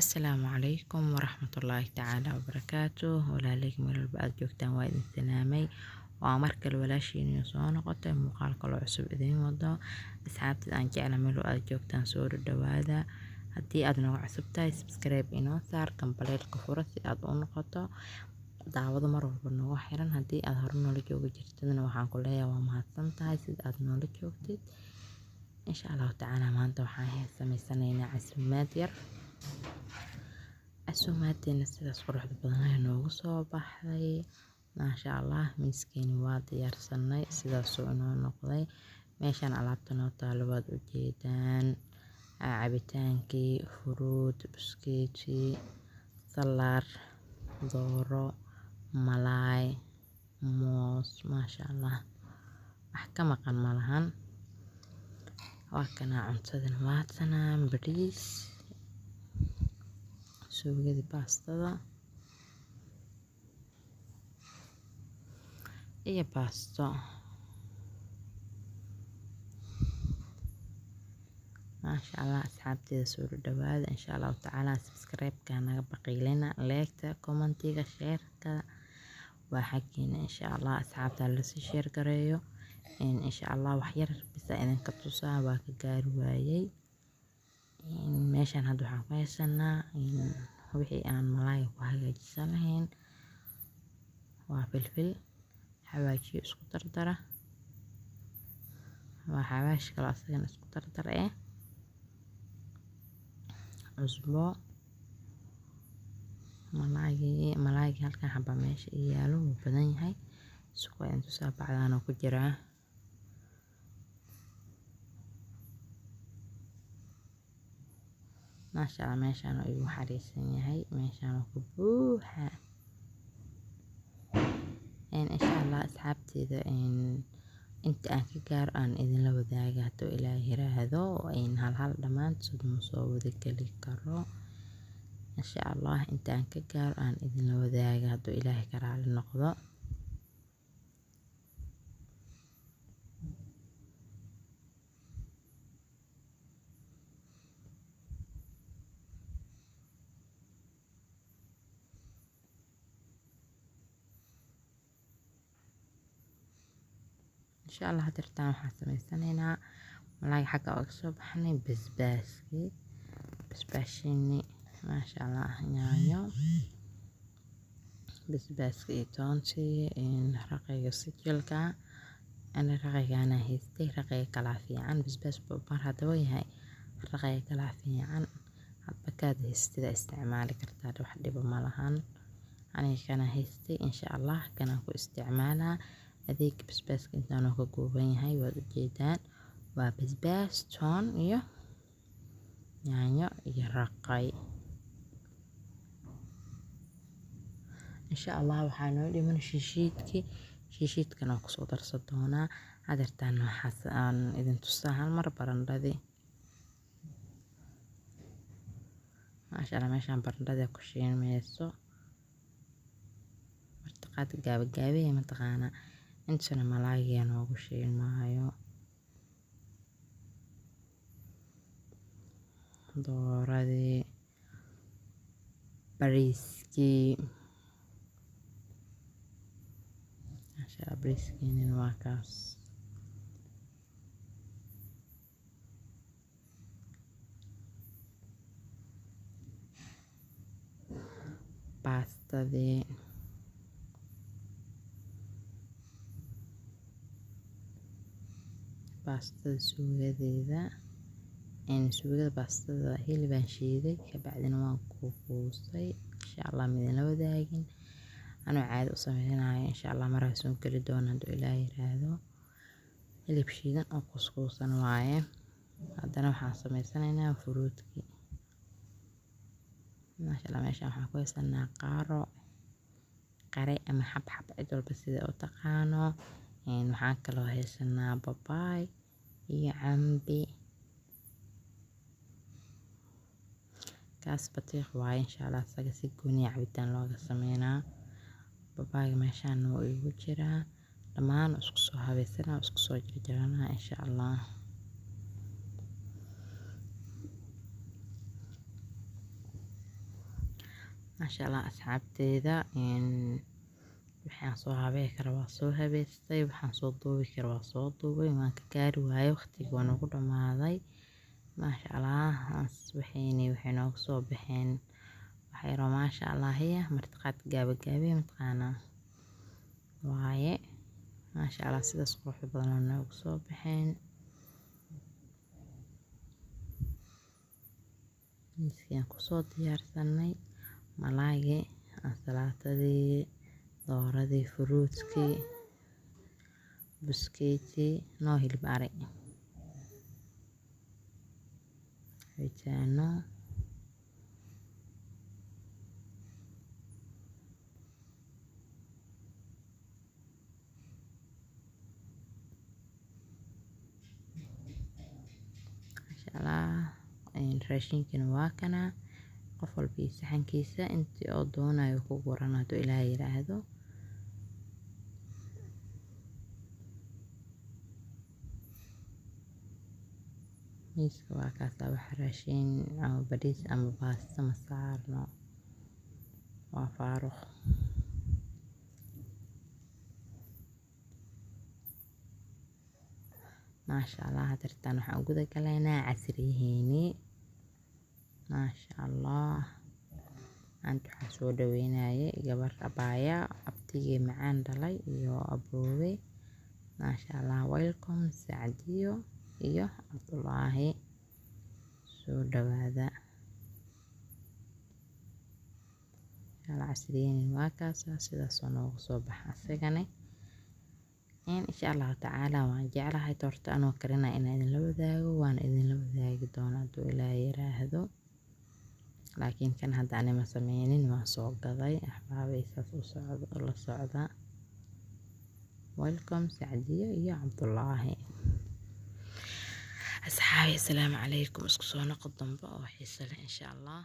Asalaamu calaykum waraxmatullaahi tacaala wabarakaatuh. Walaaleyg meel walba aad joogtaan waa idin salaamay. Waa mar kale walaashiin soo noqotay muuqaal kale oo cusub idiin wado. Asxaabta aan jecla meel walba aad joogtaan soo dhawaada. Haddii aad nagu cusub tahay subscribe inoo saar gambaleelka furo si aad u noqoto daawado mar walba nagu xiran. Haddii aad hore noola joogi jirtidna waxaan ku leeyahay waa mahadsan tahay sida aad noola joogtid. Insha Allahu tacaala maanta waxaan sameysanaynaa casuumaad yar. casuumaadteena sidaas quruxda badan ay noogu soo baxday. Maasha Allah miiskeeni waa diyaarsanay sidaasoo inoo noqday. Meeshaan alaabta noo taalo waad u jeedaan. Cabitaankii, furuut, buskeeti, salaar, dooro, malaay, moos. Maasha Allah wax ka maqan malahan. Waa kana cuntadan waa tanaan bariis. Suugada baastada iyo baasto. Maasha Allah asxaabteeda soo dhawaada. Insha Allahu tacaala subscribe-ka naga baqiilina, like-ta, comment-iga, share-ka waa xaqiina. Insha Allah asxaabta la sii share gareeyo. Insha Allah wax yar bisa idinka tusaa waa ka gaari waayay. Meeshaan hadda waxaan ku haysanaa wixii aan malaay ku hagaajisan lahayn. Waa filfil xawaajiyo isku dardara. Waa xawaash kale asagana isku dardara cusbo malaaygi halkan xaba meesha yaalo wuu badan yahay. Isku intu saa bacdaan ku jiraa. Maasha Allah meeshaan ayuu xariisan yahay. Meeshaan ku buuxa. Insha Allah asxaabteeda inta aan ka gaar aan idin la wadaaga hadduu Ilaahay yiraahdo hal dhamaan soo wada gali karo. Insha Allah inta aan ka gaar aan idin la wadaaga hadduu Ilaahay ka raali noqdo. Insha Allah hadirtaan waxaan sameysanaynaa malaay xagga uga soo baxnay basbaaski. Basbaashini maasha Allah yaanyo. Basbaaski toontii raqayga sijilka. Ana raqaygaana haystay raqayga kala fiican. Basbaas boobar hadaba yahay raqayga kala fiican. Hadba kaad haystida isticmaali kartaa wax dhibo malahan. Aniga kana haystay insha Allah kana ku isticmaalaa. Adeeg basbaaska intaan oo ka gooban yahay waad u jeedaan. Waa basbaas, toon iyo yaanyo iyo raqay. Insha Allah waxaan noo dhiman shishiidkana ku soo darso doonaa. Hadirtaan waxaan idin tusaa hal mar barandhadi. Maasha Allah meeshaan barandhadi ku shiilmayso. Martaqaad gaabi mataqaana. Intana malaayga noogu shiilmaayo. Dooradii bariiski. Maasha Allah bariiskiina waa kaas. Baastadii. Baastada suugadeeda. Suugada baastada hilibaan shiiday ka bacdina waan ku kuusay. Insha Allah midna la wadaagin. Anoo caadi u sameeyay insha Allah maraa soo gali doona hadduu Ilaahay yiraahdo. Hilib shiidan oo kuskuusan waaye. Haddana waxaan sameysanaynaa furuutki. Maasha Allah meeshaan waxaan ku haysanaa qaaro. Qare ama xab cid walba sida u taqaano. Waxaan kaloo haysanaa babaay iyo cambi. Kaas batiiq waaye insha Allah asaga si gooni cabitaan looga sameynaa. Babaayga meeshaan wuu igu jiraa. Dhamaan isku soo habeysana isku soo jarjarana insha Allah. maasha allah asxaabteeda waxaan soo habeey kara waa soo habeystay, waxaan soo duubi kara waa soo duubay, waan ka gaari waaye waqtiga waa nagu dhamaaday. maasha allah waxay noogu soo baxeen waxay roo maasha allah martiqaad gaabi mataqaanaa waaye. maasha allah sidaas qurux badan oo noogu soo baxeen. miiskii kusoo diyaarsanay malaaygi, ansalaatadii, dooradii, fruutskii, buskeetii, noo hilib ari, cabitaano, maasha allah raashinkana waa kana qof walba iyo saxankiisa intii oo doonayo ku guran hadduu ilaahay yiraahdo. miiska waa kaasa wax raashin ama bariis ama baasta ma saarno, waa faaruq. maasha allah hadirtaan waxaan u guda galaynaa casriyihiini. maasha allah anta waxaan soo dhaweynayay gabar abaaya abtigii macaan dhalay iyo aboowe. maasha allah welcome Sacdiyo iyo Cabdullaahi, soo dhawaada. casriyihiin waa kaasa sidaas oo noogu soo baxa asagane. insha allahu tacaala waan jeclahay torta anoo karina inaan idinla wadaago, waan idinla wadaagi doonaa hadduu ilaahay yiraahdo. laakiin kan hadda anima sameynin waan soo gaday axbaabay saas la socda. welcome Sacdiyo iyo Cabdullaahi. asxaabi assalaamu calaykum, isku soo noqod dambe oo xiiso leh insha allah.